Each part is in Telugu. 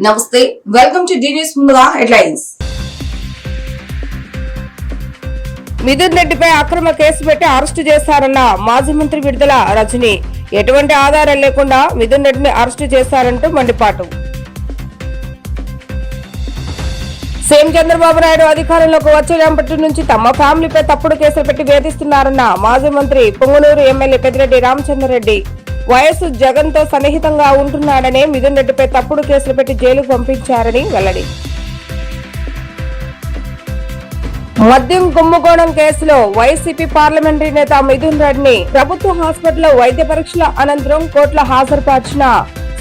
నమస్తే, వెల్కమ్ టు డి న్యూస్. ముందుగా హెడ్లైన్స్. మిథున్ రెడ్డిపై అక్రమ కేసు పెట్టి అరెస్టు చేశారన్న మాజీ మంత్రి విడుదల రజని. ఎటువంటి ఆధారాలు లేకుండా మిథున్ రెడ్డిని అరెస్టు చేశారంటూ మండిపాటు. సీఎం చంద్రబాబు నాయుడు అధికారంలోకి వచ్చేటప్పటి నుంచి తమ ఫ్యామిలీపై తప్పుడు కేసులు పెట్టి వేధిస్తున్నారన్న మాజీ మంత్రి పొంగనూరు ఎమ్మెల్యే పెద్దిరెడ్డి రామచంద్రరెడ్డి. వైఎస్ జగన్ తో సన్నిహితంగా ఉంటున్నాడనే మిథున్ రెడ్డిపై తప్పుడు కేసులు పెట్టి జైలుకు పంపించారని వెల్లడి. మద్యం కుంభకోణం కేసులో వైసీపీ పార్లమెంటరీ నేత మిథున్ రెడ్డిని ప్రభుత్వ హాస్పిటల్లో వైద్య పరీక్షల అనంతరం కోర్టులో హాజరుపరిచిన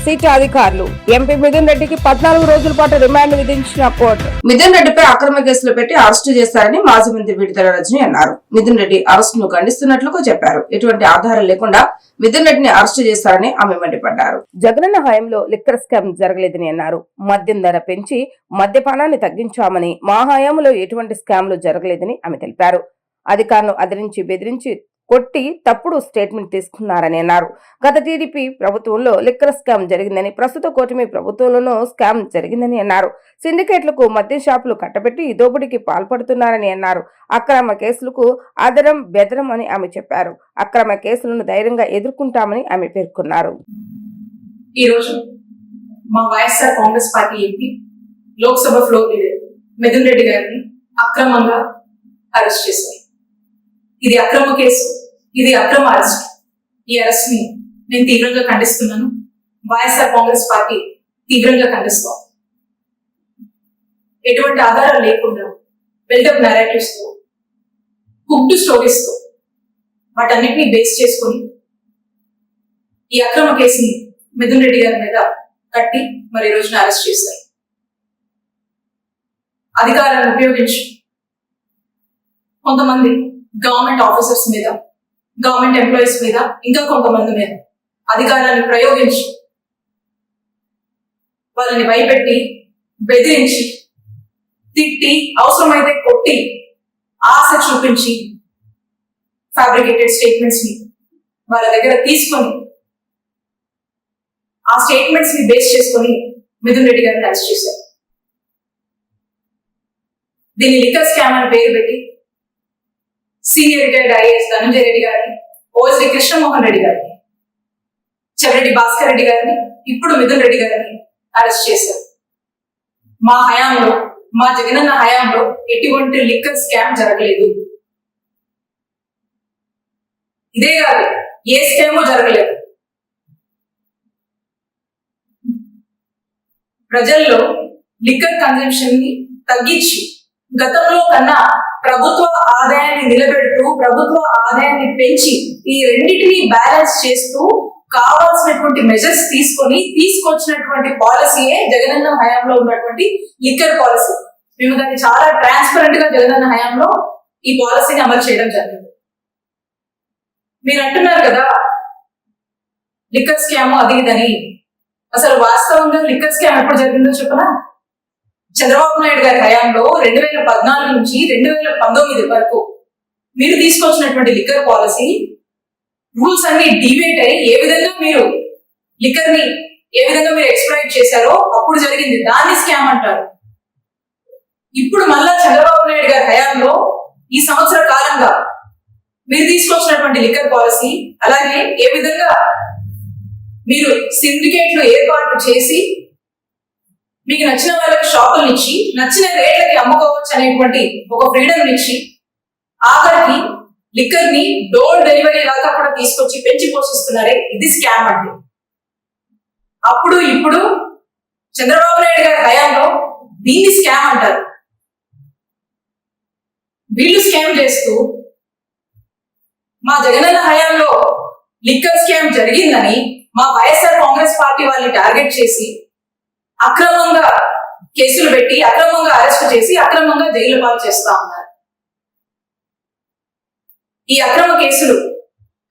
సిట్ అధికారులు. ఎంపీ మిథున్ రెడ్డికి 14 రోజుల పాటు రిమాండ్ విధించిన కోర్టు. మిథున్ రెడ్డిపై అక్రమ కేసులు పెట్టి అరెస్టు చేశారని మాజీ మంత్రి విడుదల రజని అన్నారు. మిథున్ రెడ్డి అరెస్టును ఖండిస్తున్నట్లు చెప్పారు. ఎటువంటి ఆధారం లేకుండా మిథున్ రెడ్డిని అరెస్టు చేశారని ఆమె మండిపడ్డారు. జగనన్న హయాంలో లిక్కర్ స్కామ్ జరగలేదని అన్నారు. మద్యం ధర పెంచి మద్యపానాన్ని తగ్గించామని, మా హయాంలో ఎటువంటి స్కామ్లు జరగలేదని ఆమె తెలిపారు. అధికారులను అదిరించి బెదిరించి కొట్టి తప్పుడు స్టేట్మెంట్ తీసుకున్నారని అన్నారు. గత టీడీపీ ప్రభుత్వంలో లిక్కర్ స్కామ్ జరిగిందని, ప్రస్తుత కూటమి ప్రభుత్వంలోనూ స్కామ్ జరిగిందని అన్నారు. సిండికేట్లకు మద్యం షాపులు కట్టబెట్టి దోపిడీకి పాల్పడుతున్నారని అన్నారు. అక్రమ కేసులకు ఆదరం బెదరం అని ఆమె చెప్పారు. అక్రమ కేసులను ధైర్యంగా ఎదుర్కొంటామని ఆమె పేర్కొన్నారు. ఈరోజు మా YSR Congress party MP Lok Sabha floor leader Mithun Reddy గారిని అక్రమంగా అరెస్ట్ చేశారు. ఇది అక్రమ కేసు, ఇది అక్రమ అరెస్ట్. ఈ అరెస్ట్ ని నేను తీవ్రంగా ఖండిస్తున్నాను. వైఎస్ఆర్ కాంగ్రెస్ పార్టీ తీవ్రంగా ఖండిస్తాం. ఎటువంటి ఆధారాలు లేకుండా బిల్డప్ నరేటివ్స్ తో, కుక్డ్ స్టోరీస్ తో వాటన్నిటిని బేస్ చేసుకొని ఈ అక్రమ కేసుని మిథున్ రెడ్డి గారి మీద కట్టి మరి ఈ రోజున అరెస్ట్ చేశారు. అధికారాలను ఉపయోగించి కొంతమంది గవర్నమెంట్ ఆఫీసర్స్ మీద, గవర్నమెంట్ ఎంప్లాయీస్ మీద, ఇంకా కొంతమంది మీద అధికారాన్ని ప్రయోగించి వాళ్ళని భయపెట్టి, బెదిరించి, తిట్టి, అవసరమైతే కొట్టి, ఆశ చూపించి ఫ్యాబ్రికేటెడ్ స్టేట్మెంట్స్ ని వాళ్ళ దగ్గర తీసుకొని ఆ స్టేట్మెంట్స్ ని బేస్ చేసుకొని మిథున్ రెడ్డి గారిని అరెస్ట్ చేశారు. దీన్ని లిక్కర్ స్కామ్ అని పేరు పెట్టి senior retired IAS Dhananjaya Reddy గారిని, ఓఎస్డి కృష్ణమోహన్ రెడ్డి గారిని, చెవిరెడ్డి భాస్కర్ రెడ్డి గారిని, ఇప్పుడు మిథున్ రెడ్డి గారిని అరెస్ట్ చేశారు. మా హయాంలో, మా జగనన్న హయాంలో ఎటువంటి లిక్కర్ స్కామ్ జరగలేదు. ఇదే కాదు, ఏ స్కామో జరగలేదు. ప్రజల్లో లిక్కర్ కన్జంప్షన్ ని తగ్గించి గతంలో కన్నా ప్రభుత్వ ఆదాయాన్ని నిలబెడుతూ, ప్రభుత్వ ఆదాయాన్ని పెంచి, ఈ రెండింటిని బ్యాలెన్స్ చేస్తూ కావాల్సినటువంటి మెజర్స్ తీసుకొచ్చినటువంటి పాలసీయే జగనన్న హయాంలో ఉన్నటువంటి లిక్కర్ పాలసీ. మేము దాన్ని చాలా ట్రాన్స్పరెంట్ గా జగనన్న హయాంలో ఈ పాలసీని అమలు చేయడం జరిగింది. మీరు అంటున్నారు కదా లిక్కర్ స్కామ్ అది ఇదని. అసలు వాస్తవంగా లిక్కర్ స్కామ్ ఎప్పుడు జరిగిందో చెప్పనా? చంద్రబాబు నాయుడు గారి హయాంలో 2014 నుంచి 2019 వరకు మీరు తీసుకొచ్చినటువంటి లిక్కర్ పాలసీ రూల్స్ అన్ని డివేట్ అయ్యి ఏ విధంగా మీరు లిక్కర్ ని ఏ విధంగా మీరు ఎక్స్ప్లాయిట్ చేశారో అప్పుడు జరిగింది. దాన్ని స్కామ్ అంటారు. ఇప్పుడు మళ్ళా చంద్రబాబు నాయుడు గారి హయాంలో ఈ సంవత్సర కాలంగా మీరు తీసుకొచ్చినటువంటి లిక్కర్ పాలసీ, అలాగే ఏ విధంగా మీరు సిండికేట్లు ఏర్పాటు చేసి మీకు నచ్చిన వాళ్ళకి షాపులు ఇచ్చి నచ్చిన రేట్లకి అమ్ముకోవచ్చు అనేటువంటి ఒక ఫ్రీడమ్ ఇచ్చి ఆఖరికి లిక్కర్ ని డోర్ డెలివరీ లాగా కూడా తీసుకొచ్చి పెంచి పోషిస్తున్నారే, ఇది స్కామ్ అంటే. అప్పుడు ఇప్పుడు చంద్రబాబు నాయుడు గారి హయాంలో దీన్ని స్కామ్ అంటారు. వీళ్ళు స్కామ్ చేస్తూ మా జగనన్న హయాంలో లిక్కర్ స్కామ్ జరిగిందని మా వైఎస్ఆర్ కాంగ్రెస్ పార్టీ వాళ్ళని టార్గెట్ చేసి అక్రమంగా కేసులు పెట్టి, అక్రమంగా అరెస్ట్ చేసి, అక్రమంగా జైలు పాలు చేస్తా ఉన్నారు. ఈ అక్రమ కేసులు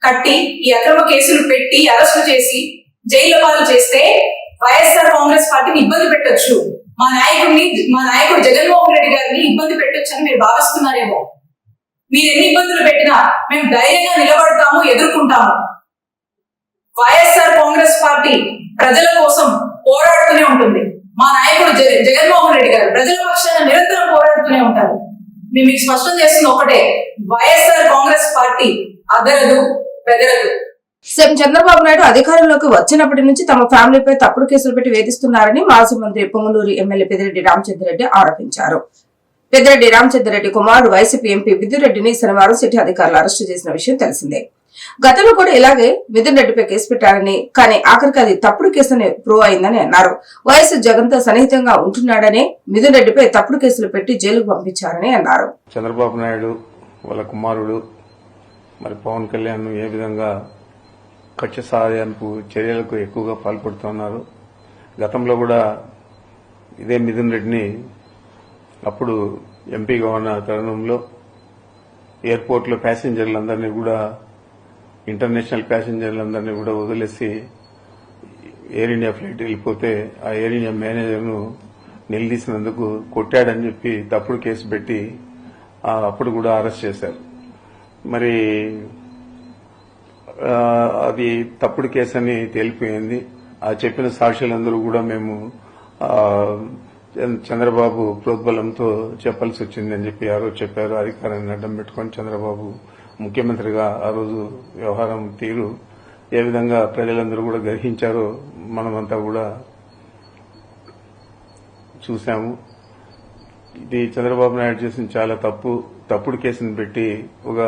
కట్టి, ఈ అక్రమ కేసులు పెట్టి, అరెస్టు చేసి జైలు పాలు చేస్తే వైఎస్ఆర్ కాంగ్రెస్ పార్టీని ఇబ్బంది పెట్టొచ్చు, మా నాయకుడు జగన్మోహన్ రెడ్డి గారిని ఇబ్బంది పెట్టొచ్చు అని మీరు భావిస్తున్నారేమో. మీరు ఎన్ని ఇబ్బందులు పెట్టినా మేము ధైర్యంగా నిలబడతాము, ఎదుర్కొంటాము. వైఎస్ఆర్ కాంగ్రెస్ పార్టీ ప్రజల కోసం పోరాడుతూనే ఉంటుంది. మా నాయకుడు జగన్మోహన్ రెడ్డి గారు ప్రజల పక్షాన నిరంతరం పోరాడుతూనే ఉంటారు. మేము మీకు స్పష్టం చేస్తుంది ఒకటే, వైఎస్ఆర్ కాంగ్రెస్ పార్టీ అదరదు బెదరదు. సీఎం చంద్రబాబు నాయుడు అధికారంలోకి వచ్చినప్పటి నుంచి తమ ఫ్యామిలీపై తప్పుడు కేసులు పెట్టి వేధిస్తున్నారని మాజీ మంత్రి పొంగనూరు ఎమ్మెల్యే పెద్దిరెడ్డి రామచంద్రరెడ్డి ఆరోపించారు. పెద్దిరెడ్డి రామచంద్రరెడ్డి కుమారుడు వైసీపీ ఎంపీ మిథున్ రెడ్డిని శనివారం సిటీ అధికారులు అరెస్టు చేసిన విషయం తెలిసిందే. గతంలో కూడా ఇలాగే మిథున్ రెడ్డిపై కేసు పెట్టారని, కానీ ఆఖరికి అది తప్పుడు కేసుని ప్రూవ్ అయిందని అన్నారు. వైఎస్ జగన్ తో సన్నిహితంగా ఉంటున్నాడని మిథున్ రెడ్డిపై తప్పుడు కేసులు పెట్టి జైలుకు పంపించారని అన్నారు. చంద్రబాబు నాయుడు వాళ్ళ కుమారుడు మరి పవన్ కళ్యాణ్ ఏ విధంగా కక్ష సాధింపు చర్యలకు ఎక్కువగా పాల్పడుతున్నారు. గతంలో కూడా ఇదే మిథున్ రెడ్డిని అప్పుడు ఎంపీగా ఉన్న తరుణంలో ఎయిర్పోర్ట్లో ప్యాసింజర్లందరినీ కూడా, ఇంటర్నేషనల్ ప్యాసింజర్లందరినీ కూడా వదిలేసి ఎయిర్ ఇండియా ఫ్లైట్ వెళ్ళిపోతే ఆ ఎయిర్ ఇండియా మేనేజర్ను నిలదీసినందుకు కొట్టాడని చెప్పి తప్పుడు కేసు పెట్టి అప్పుడు కూడా అరెస్ట్ చేశారు. మరి అది తప్పుడు కేసు అని తేలిపోయింది. ఆ చెప్పిన సాక్షులందరూ కూడా మేము చంద్రబాబు ప్రోద్బలంతో చెప్పాల్సి వచ్చింది అని చెప్పి ఆ రోజు చెప్పారు. అధికారాన్ని అడ్డం పెట్టుకుని చంద్రబాబు ముఖ్యమంత్రిగా ఆ రోజు వ్యవహారం తీరు ఏ విధంగా ప్రజలందరూ కూడా గ్రహించారో మనమంతా కూడా చూశాము. ఇది చంద్రబాబు నాయుడు చేసిన చాలా తప్పుడు కేసును పెట్టి ఒక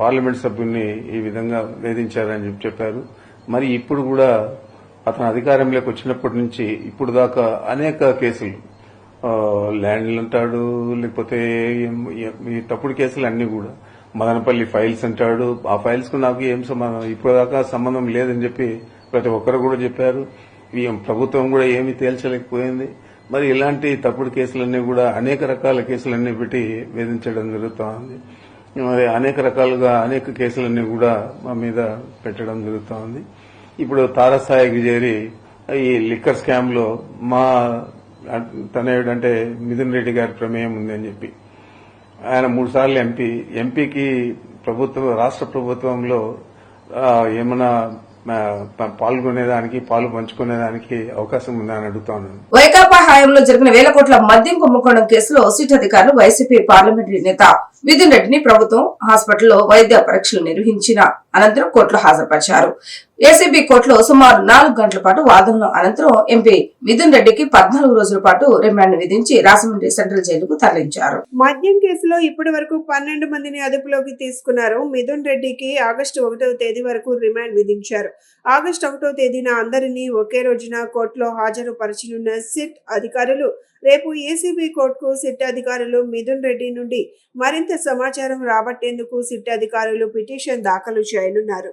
పార్లమెంట్ సభ్యుల్ని ఈ విధంగా వేధించారని చెప్పారు. మరి ఇప్పుడు కూడా అతను అధికారంలోకి వచ్చినప్పటి నుంచి ఇప్పుడు దాకా అనేక కేసులు, ల్యాండ్లు అంటాడు, లేకపోతే ఈ తప్పుడు కేసులు అన్ని కూడా మదనపల్లి ఫైల్స్ అంటాడు. ఆ ఫైల్స్ కు నాకు ఏం సంబంధం, ఇప్పుడు దాకా సంబంధం లేదని చెప్పి ప్రతి ఒక్కరు కూడా చెప్పారు. ప్రభుత్వం కూడా ఏమీ తేల్చలేకపోయింది. మరి ఇలాంటి తప్పుడు కేసులన్నీ కూడా అనేక రకాల కేసులన్నీ పెట్టి వేధించడం జరుగుతోంది. మరి అనేక రకాలుగా అనేక కేసులన్నీ కూడా మా మీద పెట్టడం జరుగుతోంది. ఇప్పుడు తారస్థాయికి చేరి ఈ లిక్కర్ స్కామ్ లో మా తనయుడు అంటే మిథున్ రెడ్డి గారి ప్రమేయం ఉందని చెప్పి ఆయన 3 సార్లు ఎంపీకి రాష్ట్ర ప్రభుత్వంలో ఏమైనా పాల్గొనేదానికి, పాలు పంచుకునేదానికి అవకాశం ఉందని అడుగుతాను. వైకాపా హయాంలో జరిగిన వేల కోట్ల మద్యం కుంభకోణం కేసులో సిట్ అధికారులు వైసీపీ పార్లమెంటరీ నేత మిథున్ రెడ్డిని ప్రభుత్వం హాస్పిటల్లో వైద్య పరీక్షలు నిర్వహించిన అనంతరం కోర్టులో హాజరుపరిచారు. ఏసీబీ కోర్టులో సుమారు 4 గంటల పాటు వాదనల అనంతరం ఎంపీ మిథున్ రెడ్డికి 14 రోజుల పాటు రిమాండ్ విధించి రాజమండ్రి సెంట్రల్ జైలుకు తరలించారు. మద్యం కేసులో ఇప్పటి వరకు 12 మందిని అదుపులోకి తీసుకున్నారు. మిథున్ రెడ్డికి ఆగస్టు 1వ తేదీ వరకు రిమాండ్ విధించారు. ఆగస్టు 1వ తేదీన అందరినీ ఒకే రోజున కోర్టులో హాజరు పరచనున్న సిట్ అధికారులు రేపు ఏసీబీ కోర్టుకు సిట్ అధికారులు మిథున్ రెడ్డి నుండి మరింత సమాచారం రాబట్టేందుకు సిట్ అధికారులు పిటిషన్ దాఖలు చేయనున్నారు.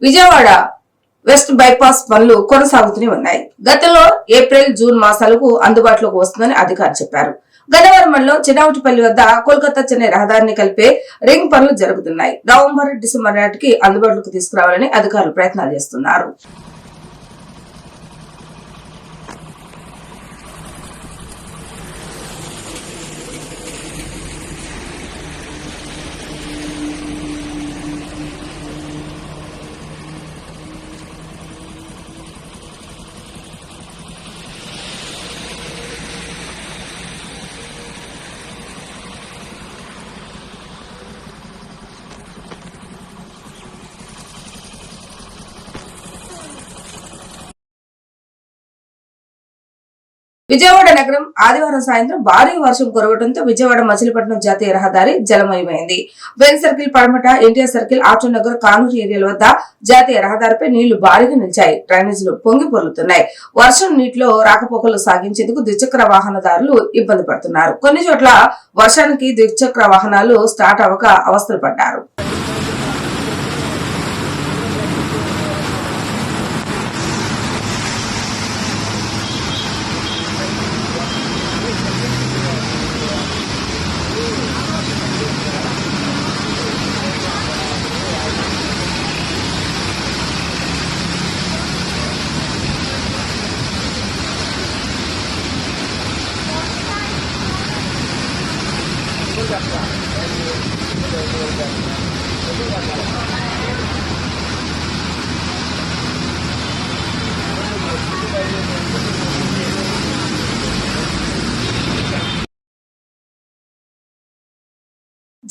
విజయవాడ వెస్ట్ బైపాస్ పనులు కొనసాగుతూనే ఉన్నాయి. గతంలో ఏప్రిల్, జూన్ మాసాలకు అందుబాటులోకి వస్తుందని అధికారులు చెప్పారు. గన్నవరంలో చిన్నవుటిపల్లి వద్ద కోల్కతా చెన్నై రహదారిని కలిపే రింగ్ పనులు జరుగుతున్నాయి. నవంబర్, డిసెంబర్ నాటికి అందుబాటులోకి తీసుకురావాలని అధికారులు ప్రయత్నాలు చేస్తున్నారు. విజయవాడ నగరం ఆదివారం సాయంత్రం భారీ వర్షం కురవడంతో విజయవాడ మచిలీపట్నం జాతీయ రహదారి జలమయమైంది. Benz Circle, Patamata, NTR Circle, Auto Nagar, Kanuru ఏరియాల వద్ద జాతీయ రహదారిపై నీళ్లు భారీగా నిలిచాయి. డ్రైనేజీలు పొంగి పొర్లుతున్నాయి. వర్షం నీటిలో రాకపోకలు సాగించేందుకు ద్విచక్ర వాహనదారులు ఇబ్బంది పడుతున్నారు. కొన్ని చోట్ల వర్షానికి ద్విచక్ర వాహనాలు స్టార్ట్ అవ్వక అవస్థలు పడ్డారు.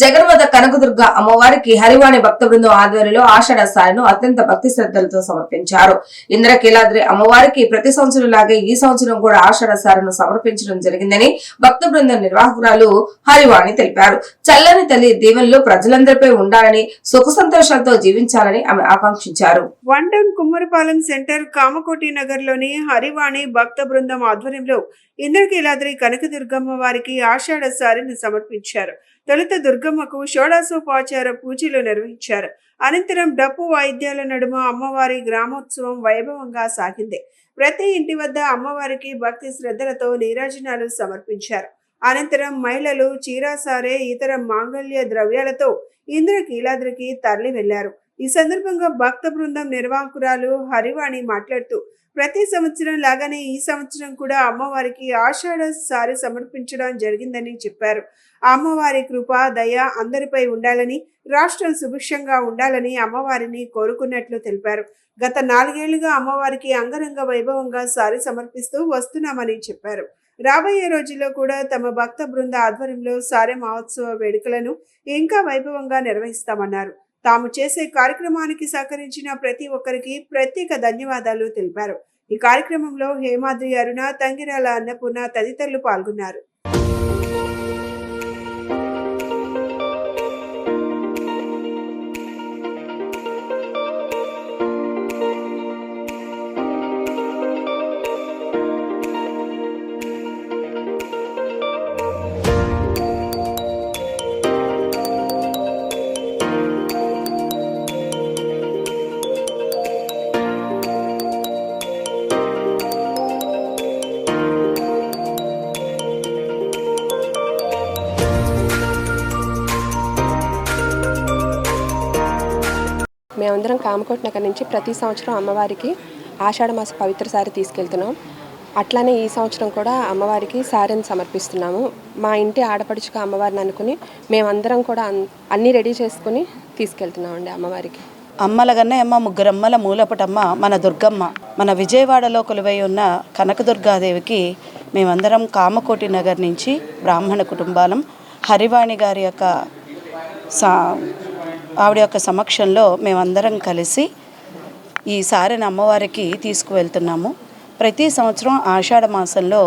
జగన్మద కనకదుర్గ అమ్మవారికి హరివాణి భక్త బృందం ఆధ్వర్యంలో ఆషాఢ సాయను అత్యంత భక్తి శ్రద్ధలతో సమర్పించారు. ఇంద్రకీలాద్రి అమ్మవారికి ప్రతి సంవత్సరం లాగే ఈ సంవత్సరం కూడా ఆషాఢ సారను సమర్పించడం జరిగిందని భక్త బృందం నిర్వాహకురాలు హరివాణి తెలిపారు. చల్లని తల్లి దీవెనలు ప్రజలందరిపై ఉండాలని, సుఖ సంతోషాలతో జీవించాలని ఆమె ఆకాంక్షించారు. వండన్ కుమ్మరిపాలెం సెంటర్ కామకోటి నగర్ లోని హరివాణి భక్త బృందం ఆధ్వర్యంలో ఇంద్రకీలాద్రి కనకదుర్గమ్మ వారికి ఆషాఢ సారిని సమర్పించారు. తొలుత దుర్గమ్మకు షోడాసోపచార పూజలు నిర్వహించారు. అనంతరం డప్పు వాయిద్యాల నడుమ అమ్మవారి గ్రామోత్సవం వైభవంగా సాగింది. ప్రతి ఇంటి వద్ద అమ్మవారికి భక్తి శ్రద్ధలతో నీరాజనాలు సమర్పించారు. అనంతరం మహిళలు చీరాసారే, ఇతర మాంగళ్య ద్రవ్యాలతో ఇంద్రకీలాద్రికి తరలి వెళ్లారు. ఈ సందర్భంగా భక్త బృందం నిర్వాహకురాలు హరివాణి మాట్లాడుతూ, ప్రతి సంవత్సరం లాగానే ఈ సంవత్సరం కూడా అమ్మవారికి ఆషాఢ సారి సమర్పించడం జరిగిందని చెప్పారు. అమ్మవారి కృప, దయ అందరిపై ఉండాలని, రాష్ట్రం సుభిక్షంగా ఉండాలని అమ్మవారిని కోరుకున్నట్లు తెలిపారు. గత 4 ఏళ్లుగా అమ్మవారికి అంగరంగ వైభవంగా సారి సమర్పిస్తూ వస్తున్నామని చెప్పారు. రాబోయే రోజుల్లో కూడా తమ భక్త బృంద ఆధ్వర్యంలో సారె మహోత్సవ వేడుకలను ఇంకా వైభవంగా నిర్వహిస్తామన్నారు. తాము చేసే కార్యక్రమానికి సహకరించిన ప్రతి ఒక్కరికి ప్రత్యేక ధన్యవాదాలు తెలిపారు. ఈ కార్యక్రమంలో హేమాద్రి, అరుణ, తంగిరాల అన్నపూర్ణ తదితరులు పాల్గొన్నారు. మేమందరం కామకోటి నగర్ నుంచి ప్రతి సంవత్సరం అమ్మవారికి ఆషాఢ మాస పవిత్ర సారి తీసుకెళ్తున్నాం. అట్లానే ఈ సంవత్సరం కూడా అమ్మవారికి సారెని సమర్పిస్తున్నాము. మా ఇంటి ఆడపడుచుగా అమ్మవారిని అనుకుని మేమందరం కూడా అన్నీ రెడీ చేసుకుని తీసుకెళ్తున్నామండి అమ్మవారికి. అమ్మలగన్నే అమ్మ, ముగ్గురమ్మల మూలపటమ్మ మన దుర్గమ్మ. మన విజయవాడలో కొలువై ఉన్న కనకదుర్గాదేవికి మేమందరం కామకోటి నగర్ నుంచి బ్రాహ్మణ కుటుంబాలం హరివాణి గారి యొక్క ఆవిడ యొక్క సమక్షంలో మేమందరం కలిసి ఈ సారెని అమ్మవారికి తీసుకువెళ్తున్నాము. ప్రతి సంవత్సరం ఆషాఢ మాసంలో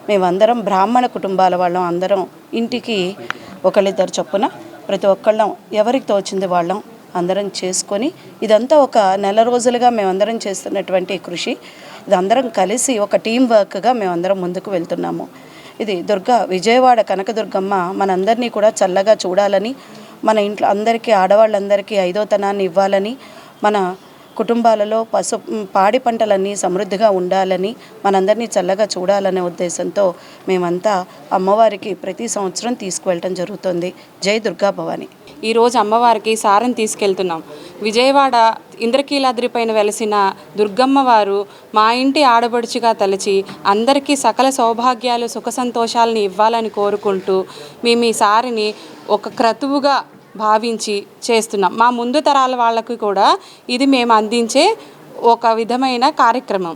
మేమందరం బ్రాహ్మణ కుటుంబాల వాళ్ళం అందరం ఇంటికి ఒకళ్ళిద్దరు చొప్పున ప్రతి ఒక్కళ్ళం ఎవరికి తోచింది వాళ్ళం అందరం చేసుకొని, ఇదంతా ఒక నెల రోజులుగా మేమందరం చేస్తున్నటువంటి కృషి. ఇదందరం కలిసి ఒక టీం వర్క్గా మేమందరం ముందుకు వెళ్తున్నాము. ఇది విజయవాడ కనకదుర్గమ్మ మనందరినీ కూడా చల్లగా చూడాలని, మన ఇంట్లో అందరికీ, ఆడవాళ్ళందరికీ ఐదోతనాన్ని ఇవ్వాలని, మన కుటుంబాలలో పాడి పంటలన్నీ సమృద్ధిగా ఉండాలని, మనందరినీ చల్లగా చూడాలనే ఉద్దేశంతో మేమంతా అమ్మవారికి ప్రతి సంవత్సరం తీసుకువెళ్ళటం జరుగుతుంది. జై దుర్గా భవాని. ఈరోజు అమ్మవారికి సారెని తీసుకెళ్తున్నాం. విజయవాడ ఇంద్రకీలాద్రి పైన వెలసిన దుర్గమ్మ వారు మా ఇంటి ఆడబడుచుగా తలచి అందరికీ సకల సౌభాగ్యాలు సుఖ సంతోషాలను ఇవ్వాలని కోరుకుంటూ మేము ఈ సారిని ఒక క్రతువుగా భావించి చేస్తున్నాం. మా ముందు తరాల వాళ్ళకి కూడా ఇది మేము అందించే ఒక విధమైన కార్యక్రమం.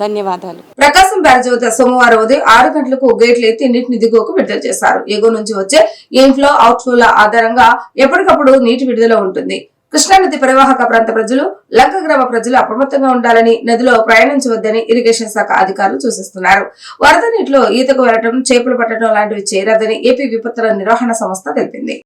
ధన్యవాదాలు. ప్రకాశం బ్యారేజ్ వద్ద సోమవారం ఉదయం 6 గంటలకు గేట్లు ఎత్తి నీటిని దిగువకు విడుదల చేశారు. ఎగువ నుంచి వచ్చే ఇన్ఫ్లో అవుట్ఫ్లోల ఆధారంగా ఎప్పటికప్పుడు నీటి విడుదల ఉంటుంది. కృష్ణానది పరివాహక ప్రాంత ప్రజలు, లంక గ్రామ ప్రజలు అప్రమత్తంగా ఉండాలని, నదిలో ప్రయాణించవద్దని ఇరిగేషన్ శాఖ అధికారులు సూచిస్తున్నారు. వరద నీటిలో ఈతకు వెళ్లడం, చేపలు పట్టడం లాంటివి చేయరాదని ఏపీ విపత్తుల నిర్వహణ సంస్థ తెలిపింది.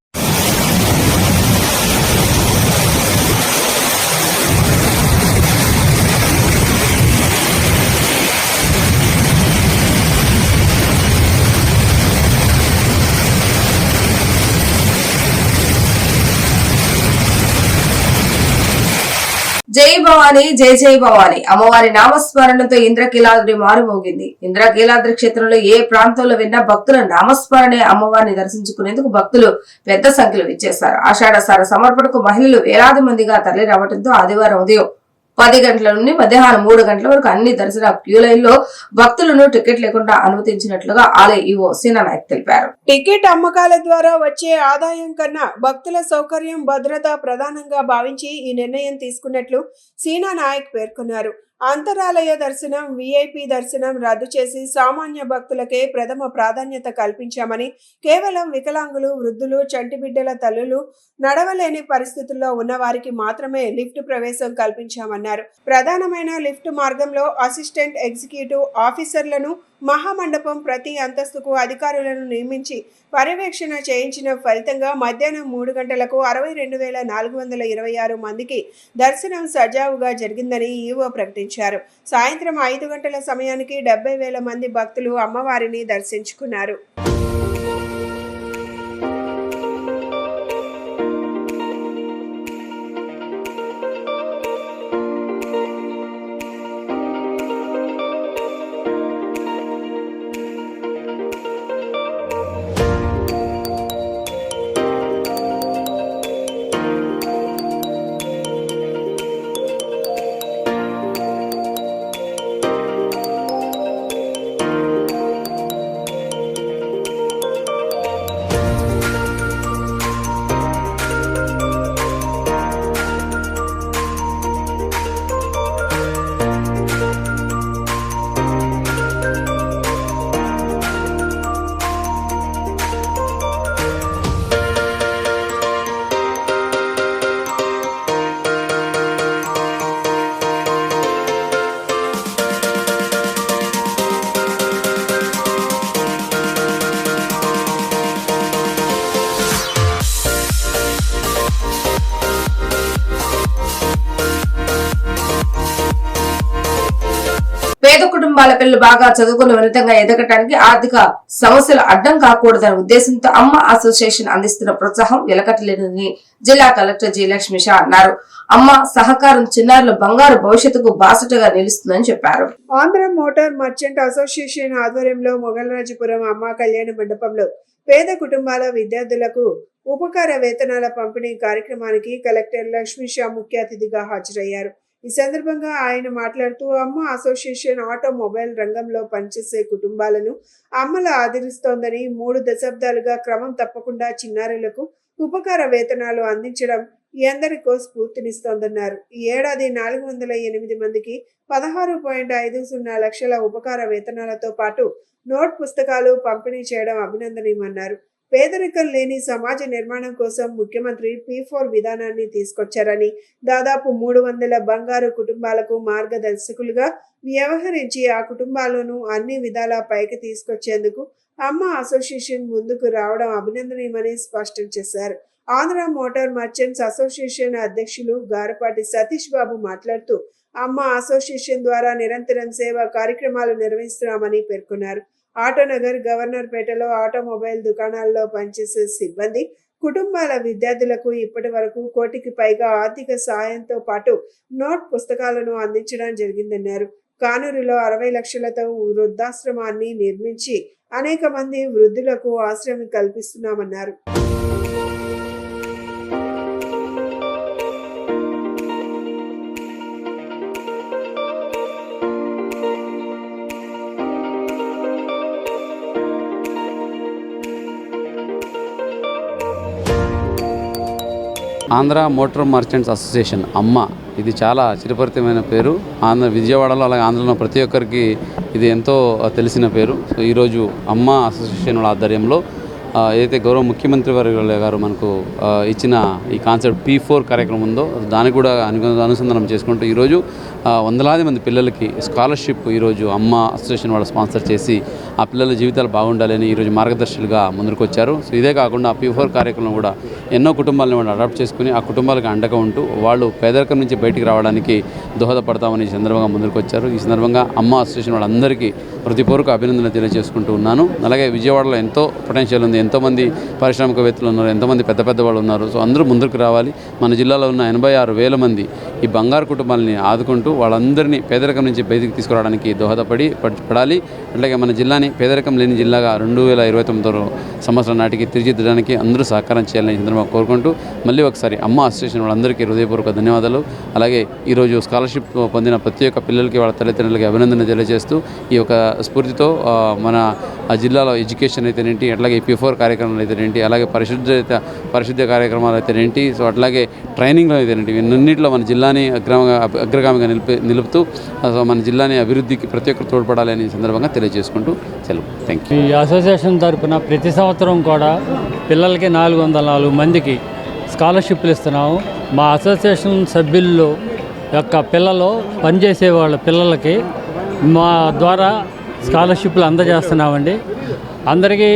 జై భవాని, జై జై భవాని. అమ్మవారి నామస్మరణతో ఇంద్రకీలాద్రి మారుమోగింది. ఇంద్రకీలాద్రి క్షేత్రంలో ఏ ప్రాంతంలో విన్నా భక్తుల నామస్మరణే అమ్మవారిని దర్శించుకునేందుకు భక్తులు పెద్ద సంఖ్యలో విచ్చేశారు. ఆషాఢసార సమర్పణకు మహిళలు వేలాది మందిగా తరలి రావడంతో ఆదివారం ఉదయం 10 గంటల నుండి మధ్యాహ్నం 3 గంటల వరకు అన్ని దర్శన క్యూ లైన్లో భక్తులను టికెట్ లేకుండా అనుమతించినట్లుగా ఆలయ ఈవో సీనా నాయక్ తెలిపారు. టికెట్ అమ్మకాల ద్వారా వచ్చే ఆదాయం కన్నా భక్తుల సౌకర్యం, భద్రత ప్రధానంగా భావించి ఈ నిర్ణయం తీసుకున్నట్లు సీనా నాయక్ పేర్కొన్నారు. అంతరాలయ దర్శనం, విఐపి దర్శనం రద్దు చేసి సామాన్య భక్తులకే ప్రథమ ప్రాధాన్యత కల్పించామని, కేవలం వికలాంగులు, వృద్ధులు, చంటి బిడ్డల తల్లులు, నడవలేని పరిస్థితుల్లో ఉన్న వారికి మాత్రమే లిఫ్ట్ ప్రవేశం కల్పించామన్నారు. ప్రధానమైన లిఫ్ట్ మార్గంలో అసిస్టెంట్ ఎగ్జిక్యూటివ్ ఆఫీసర్లను, మహామండపం ప్రతి అంతస్తుకు అధికారులను నియమించి పర్యవేక్షణ చేయించిన ఫలితంగా మధ్యాహ్నం 3 గంటలకు 62,426 మందికి దర్శనం సజావుగా జరిగిందని ఈవో ప్రకటించారు. సాయంత్రం 5 గంటల సమయానికి 70,000 మంది భక్తులు అమ్మవారిని దర్శించుకున్నారు. పేద కుటుంబాల పిల్లలు బాగా చదువుకుని ఉన్నతంగా ఎదగటానికి ఆర్థిక సమస్యలు అడ్డం కాకూడదనే ఉద్దేశంతో అమ్మ అసోసియేషన్ అందిస్తున్న ప్రోత్సాహం వెలకట్టలేదని జిల్లా కలెక్టర్ జి లక్ష్మీ షా అన్నారు. అమ్మ సహకారం చిన్నారుల బంగారు భవిష్యత్తుకు బాసటగా నిలుస్తుందని చెప్పారు. ఆంధ్ర మోటార్ మర్చెంట్ అసోసియేషన్ ఆధ్వర్యంలో మొగల్రాజపురం అమ్మ కళ్యాణ మండపంలో పేద కుటుంబాల విద్యార్థులకు ఉపకార వేతనాల పంపిణీ కార్యక్రమానికి కలెక్టర్ లక్ష్మీ షా ముఖ్య అతిథిగా హాజరయ్యారు. ఈ సందర్భంగా ఆయన మాట్లాడుతూ అమ్మ అసోసియేషన్ ఆటోమొబైల్ రంగంలో పనిచేసే కుటుంబాలను అమ్మల ఆదరిస్తోందని, 3 దశాబ్దాలుగా క్రమం తప్పకుండా చిన్నారులకు ఉపకార వేతనాలు అందించడం ఈ అందరికీ స్ఫూర్తినిస్తోందన్నారు. ఈ ఏడాది 408 మందికి 16.50 లక్షల ఉపకార వేతనాలతో పాటు నోట్ పుస్తకాలు పంపిణీ చేయడం అభినందనీయమన్నారు. పేదరికం లేని సమాజ నిర్మాణం కోసం ముఖ్యమంత్రి P4 విధానాన్ని తీసుకొచ్చారని, దాదాపు 300 బంగారు కుటుంబాలకు మార్గదర్శకులుగా వ్యవహరించి ఆ కుటుంబాలను అన్ని విధాలా పైకి తీసుకొచ్చేందుకు అమ్మ అసోసియేషన్ ముందుకు రావడం అభినందనీయమని స్పష్టం చేశారు. ఆంధ్ర మోటార్ మర్చెంట్స్ అసోసియేషన్ అధ్యక్షులు గారపాటి సతీష్ బాబు మాట్లాడుతూ అమ్మ అసోసియేషన్ ద్వారా నిరంతరం సేవా కార్యక్రమాలు నిర్వహిస్తున్నామని పేర్కొన్నారు. ఆటోనగర్, గవర్నర్ పేటలో ఆటోమొబైల్ దుకాణాల్లో పనిచేసే సిబ్బంది కుటుంబాల విద్యార్థులకు ఇప్పటి వరకు 1 కోటికి పైగా ఆర్థిక సహాయంతో పాటు నోట్ పుస్తకాలను అందించడం జరిగిందన్నారు. కానూరులో 60 లక్షలతో వృద్ధాశ్రమాన్ని నిర్మించి అనేక మంది వృద్ధులకు ఆశ్రయం కల్పిస్తున్నామన్నారు. ఆంధ్ర మోటార్ మర్చెంట్స్ అసోసియేషన్ అమ్మ, ఇది చాలా చిరపరితమైన పేరు. విజయవాడలో అలాగే ఆంధ్రలో ప్రతి ఒక్కరికి ఇది ఎంతో తెలిసిన పేరు. సో ఈరోజు అమ్మ అసోసియేషన్ వాళ్ళ ఆధ్వర్యంలో ఏదైతే గౌరవ ముఖ్యమంత్రి గారు మనకు ఇచ్చిన ఈ కాన్సెప్ట్ P4 కార్యక్రమం ఉందో దానికి కూడా అనుసంధానం చేసుకుంటూ ఈరోజు వందలాది మంది పిల్లలకి స్కాలర్షిప్ ఈరోజు అమ్మ అసోసియేషన్ వాళ్ళు స్పాన్సర్ చేసి ఆ పిల్లల జీవితాలు బాగుండాలని ఈరోజు మార్గదర్శులుగా ముందుకు వచ్చారు. సో ఇదే కాకుండా P4 కార్యక్రమం కూడా ఎన్నో కుటుంబాలను వాళ్ళు అడాప్ట్ చేసుకుని ఆ కుటుంబాలకు అండగా ఉంటూ వాళ్ళు పేదరికం నుంచి బయటికి రావడానికి దోహదపడతామని ఈ సందర్భంగా ముందుకు వచ్చారు. ఈ సందర్భంగా అమ్మ అసోసియేషన్ వాళ్ళందరికీ హృదయపూర్వక అభినందనలు తెలియజేసుకుంటూ ఉన్నాను. అలాగే విజయవాడలో ఎంతో పొటెన్షియల్ ఉంది, ఎంతోమంది పారిశ్రామికవేత్తలు ఉన్నారు, ఎంతోమంది పెద్ద పెద్ద వాళ్ళు ఉన్నారు. సో అందరూ ముందుకు రావాలి. మన జిల్లాలో ఉన్న 86,000 మంది ఈ బంగారు కుటుంబాలని ఆదుకుంటూ వాళ్ళందరినీ పేదరికం నుంచి బయటికి తీసుకురావడానికి పడాలి. అట్లాగే మన జిల్లాని పేదరికం లేని జిల్లాగా 2029 సంవత్సరం నాటికి తీర్చిదిద్దడానికి అందరూ సహకారం చేయాలని సందర్భంగా కోరుకుంటూ మళ్ళీ ఒకసారి అమ్మ అసోసియేషన్ వాళ్ళందరికీ హృదయపూర్వక ధన్యవాదాలు. అలాగే ఈరోజు స్కాలర్షిప్ పొందిన ప్రతి ఒక్క పిల్లలకి వాళ్ళ తల్లిదండ్రులకి అభినందన తెలియజేస్తూ ఈ యొక్క స్ఫూర్తితో మన జిల్లాలో ఎడ్యుకేషన్ అయితేనేంటి, అట్లాగే P4 కార్యక్రమాలు అయితేనేంటి, అలాగే పరిశుద్ధ కార్యక్రమాలు అయితేనేంటి, సో అట్లాగే ట్రైనింగ్లో అయితేనేంటి, ఇవన్నింటిలో మన జిల్లాని అగ్రగామిగా నిలుపుతూ మన జిల్లాని అభివృద్ధికి ప్రతి ఒక్కరు తోడ్పడాలని సందర్భంగా తెలియజేసుకుంటూ సెలవు. Thank you. ఈ అసోసియేషన్ తరఫున ప్రతి సంవత్సరం కూడా పిల్లలకి 404 మందికి స్కాలర్షిప్లు ఇస్తున్నాము. మా అసోసియేషన్ సభ్యుల్లో యొక్క పిల్లలు పనిచేసే వాళ్ళ పిల్లలకి మా ద్వారా స్కాలర్షిప్లు అందజేస్తున్నామండి. అందరికీ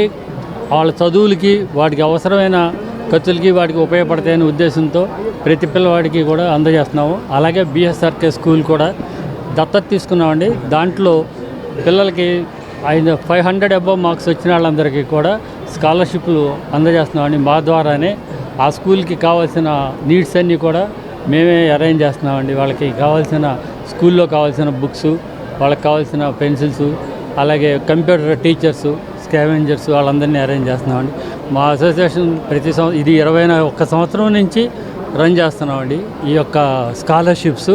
వాళ్ళ చదువులకి వాటికి అవసరమైన ఖర్చులకి వాటికి ఉపయోగపడతాయనే ఉద్దేశంతో ప్రతి పిల్లవాడికి కూడా అందజేస్తున్నాము. అలాగే BSRK స్కూల్ కూడా దత్తత తీసుకున్నామండి. దాంట్లో పిల్లలకి 500 అబవ్ మార్క్స్ వచ్చిన వాళ్ళందరికీ కూడా స్కాలర్షిప్లు అందజేస్తున్నామండి. మా ద్వారానే ఆ స్కూల్కి కావాల్సిన నీడ్స్ అన్నీ కూడా మేమే అరేంజ్ చేస్తున్నామండి. వాళ్ళకి కావాల్సిన స్కూల్లో కావాల్సిన బుక్స్, వాళ్ళకి కావాల్సిన పెన్సిల్స్, అలాగే కంప్యూటర్ టీచర్స్, స్కావెంజర్స్ వాళ్ళందరినీ అరేంజ్ చేస్తున్నామండి. మా అసోసియేషన్ ప్రతి సంవత్సరం ఇది 21 సంవత్సరం నుంచి రన్ చేస్తున్నామండి. ఈ యొక్క స్కాలర్షిప్స్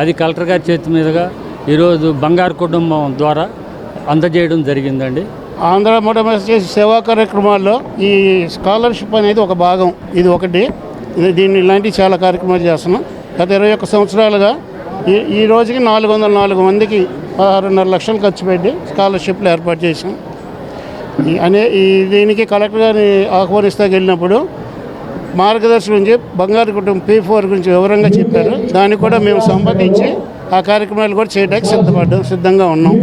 అది కలెక్టర్ గారి చేతి మీదుగా ఈరోజు బంగారు కుటుంబం ద్వారా అందజేయడం జరిగిందండి. ఆంధ్ర మోటార్ అసోసియేషన్ సేవా కార్యక్రమాల్లో ఈ స్కాలర్షిప్ అనేది ఒక భాగం. ఇది ఒకటి. దీన్ని ఇలాంటి చాలా కార్యక్రమాలు చేస్తున్నాం. గత 21 సంవత్సరాలుగా ఈ రోజుకి 404 మందికి 6.5 లక్షలు ఖర్చు పెట్టి స్కాలర్షిప్లు ఏర్పాటు చేసాం. దీనికి కలెక్టర్ గారిని ఆహ్వానిస్తాకి వెళ్ళినప్పుడు మార్గదర్శి గురించి బంగారు కుటుంబం P4 గురించి వివరంగా చెప్పారు. దాన్ని కూడా మేము సంబంధించి ఆ కార్యక్రమాలు కూడా చేయడానికి సిద్ధంగా ఉన్నాం.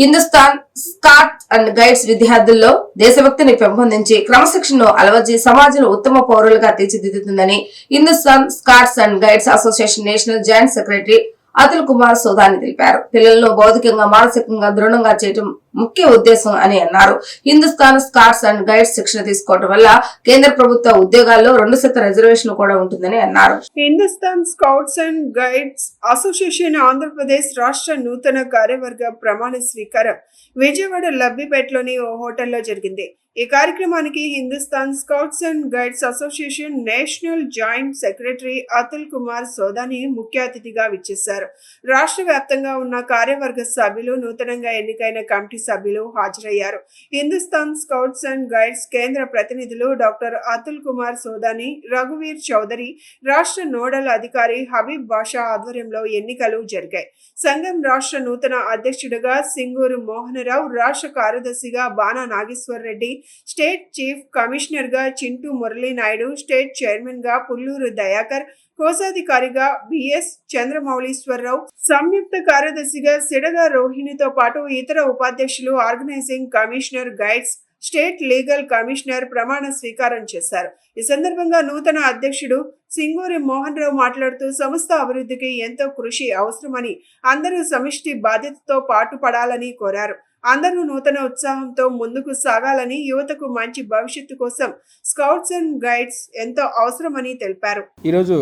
హిందుస్థాన్ స్కౌట్స్ అండ్ గైడ్స్ విద్యార్థుల్లో దేశభక్తిని పెంపొందించి క్రమశిక్షణను అలవర్చి సమాజంలో ఉత్తమ పౌరులుగా తీర్చిదిద్దుతుందని Hindustan Scouts and Guides Association national joint secretary Atul Kumar Sodani తెలిపారు. పిల్లలను భౌతికంగా మానసికంగా దృఢంగా చేయడం ముఖ్య ఉద్దేశం అని అన్నారు. హిందుస్థాన్ స్కౌట్స్ అండ్ గైడ్స్ శిక్షణ తీసుకోవడం వల్ల కేంద్ర ప్రభుత్వ ఉద్యోగాల్లో 2% రిజర్వేషన్ కూడా ఉంటుందని అన్నారు. Hindustan Scouts and Guides association Andhra Pradesh రాష్ట్ర నూతన కార్యవర్గ ప్రమాణ స్వీకారం విజయవాడ లబ్బిపేటలోని ఓ హోటల్లో జరిగింది. ఈ కార్యక్రమానికి Hindustan Scouts and Guides Association national joint secretary Atul Kumar Sodani ముఖ్య అతిథిగా విచ్చేశారు. రాష్ట్ర వ్యాప్తంగా ఉన్న కార్యవర్గ సభ్యులు, నూతనంగా ఎన్నికైన కమిటీ సభ్యులు హాజరయ్యారు. హిందుస్థాన్ స్కౌట్స్ అండ్ గైడ్స్ కేంద్ర ప్రతినిధులు డాక్టర్ అతుల్ కుమార్ సోదాని, రఘువీర్ చౌదరి, రాష్ట్ర నోడల్ అధికారి హబీబ్ బాషా ఆధ్వర్యంలో ఎన్నికలు జరిగాయి. సంఘం రాష్ట్ర నూతన అధ్యక్షుడిగా సింగూరు మోహనరావు, రాష్ట్ర కార్యదర్శిగా Bana Nageshwar Reddy, state chief commissioner గా చింటూ మురళీనాయుడు, స్టేట్ చైర్మన్ గా పుల్లూరు దయాకర్, కోశాధికారిగా బిఎస్ చంద్రమౌళీశ్వరరావు, సంయుక్త కార్యదర్శిగా సిడగా రోహిణితో పాటు ఇతర ఉపాధ్యక్షులు, organising commissioner guides, state legal commissioner ప్రమాణ స్వీకారం చేశారు. ఈ సందర్భంగా నూతన అధ్యక్షుడు సింగూరి మోహన్ రావు మాట్లాడుతూ సంస్థ అభివృద్ధికి ఎంతో కృషి అవసరమని, అందరూ సమిష్టి బాధ్యతతో పాటుపడాలని కోరారు. అందరూ నూతన ఉత్సాహంతో ముందుకు సాగాలని, యువతకు మంచి భవిష్యత్తు కోసం స్కౌట్స్ అండ్ గైడ్స్ ఎంతో అవసరమని తెలిపారు. ఈరోజు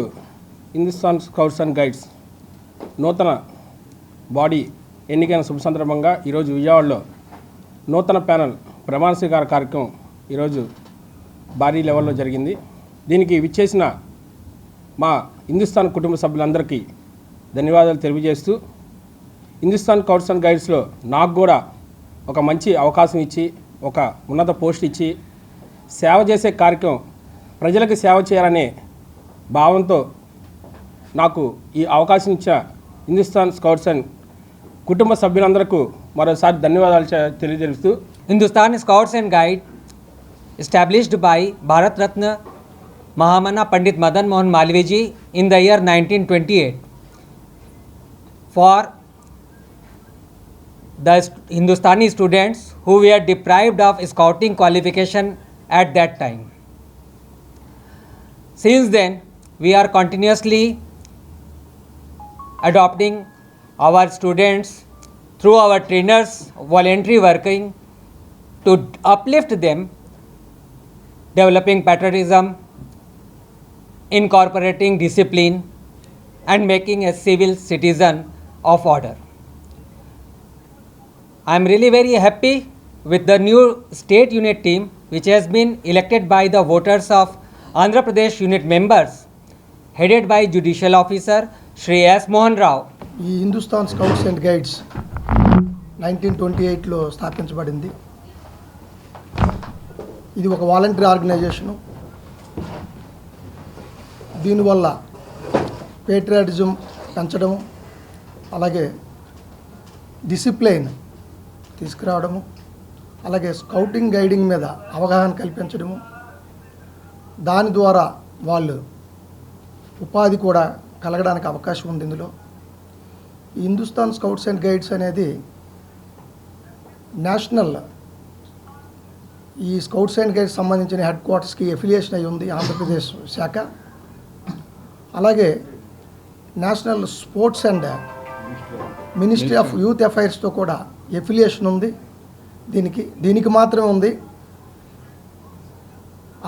హిందుస్థాన్ స్కౌట్స్ అండ్ గైడ్స్ నూతన బాడీ ఎన్నికైన శుభ సందర్భంగా ఈరోజు విజయవాడలో నూతన ప్యానెల్ ప్రమాణ స్వీకార కార్యక్రమం ఈరోజు భారీ లెవెల్లో జరిగింది. దీనికి విచ్చేసిన మా హిందుస్థాన్ కుటుంబ సభ్యులందరికీ ధన్యవాదాలు తెలియజేస్తూ, హిందుస్థాన్ స్కౌట్స్ అండ్ గైడ్స్లో నాకు కూడా ఒక మంచి అవకాశం ఇచ్చి, ఒక ఉన్నత పోస్ట్ ఇచ్చి, సేవ చేసే కార్యక్రమం, ప్రజలకు సేవ చేయాలనే భావంతో నాకు ఈ అవకాశం ఇచ్చిన హిందుస్థాన్ స్కౌట్స్ అండ్ కుటుంబ సభ్యులందరికీ మరోసారి ధన్యవాదాలు తెలియజేస్తూ, Hindustan Scouts and Guide, established by Bharat Ratna Mahamana Pandit Madan Mohan Malviya ji in the year 1928 for the Hindustani students who were deprived of scouting qualification at that time. Since then, we are continuously adopting our students through our trainers, voluntary working to uplift them, developing patriotism, incorporating discipline, and making a civil citizen of order. I am really very happy with the new state unit team which has been elected by the voters of Andhra Pradesh unit members, headed by Judicial Officer Shri S. Mohan Rao. ఈ హిందుస్థాన్ స్కౌట్స్ అండ్ గైడ్స్ 1928లో స్థాపించబడింది. ఇది ఒక వాలంటరీ ఆర్గనైజేషను. దీనివల్ల పేట్రియాటిజం పెంచడము, అలాగే డిసిప్లైన్ తీసుకురావడము, అలాగే స్కౌటింగ్ గైడింగ్ మీద అవగాహన కల్పించడము, దాని ద్వారా వాళ్ళు ఉపాధి కూడా కలగడానికి అవకాశం ఉంది. ఇందులో ఈ హిందుస్థాన్ స్కౌట్స్ అండ్ గైడ్స్ అనేది నేషనల్, ఈ స్కౌట్స్ అండ్ గైడ్స్ సంబంధించిన హెడ్ క్వార్టర్స్కి ఎఫిలియేషన్ అయి ఉంది ఆంధ్రప్రదేశ్ శాఖ. అలాగే national sports and ministry of youth అఫైర్స్తో కూడా ఎఫిలియేషన్ ఉంది. దీనికి మాత్రమే ఉంది.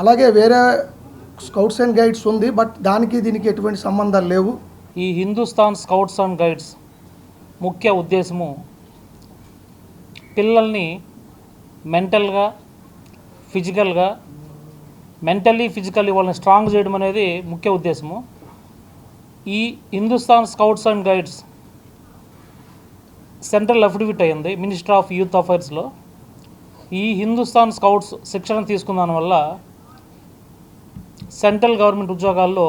అలాగే వేరే స్కౌట్స్ అండ్ గైడ్స్ ఉంది, బట్ దీనికి ఎటువంటి సంబంధాలు లేవు. ఈ హిందుస్థాన్ స్కౌట్స్ అండ్ గైడ్స్ ముఖ్య ఉద్దేశము పిల్లల్ని మెంటల్గా, ఫిజికల్గా, ఫిజికల్లీ వాళ్ళని స్ట్రాంగ్ చేయడం అనేది ముఖ్య ఉద్దేశము. ఈ Hindustan Scouts and guides central affidavit అయ్యింది మినిస్టర్ ఆఫ్ యూత్ అఫైర్స్లో. ఈ హిందుస్థాన్ స్కౌట్స్ శిక్షణ తీసుకున్న దానివల్ల సెంట్రల్ గవర్నమెంట్ ఉద్యోగాల్లో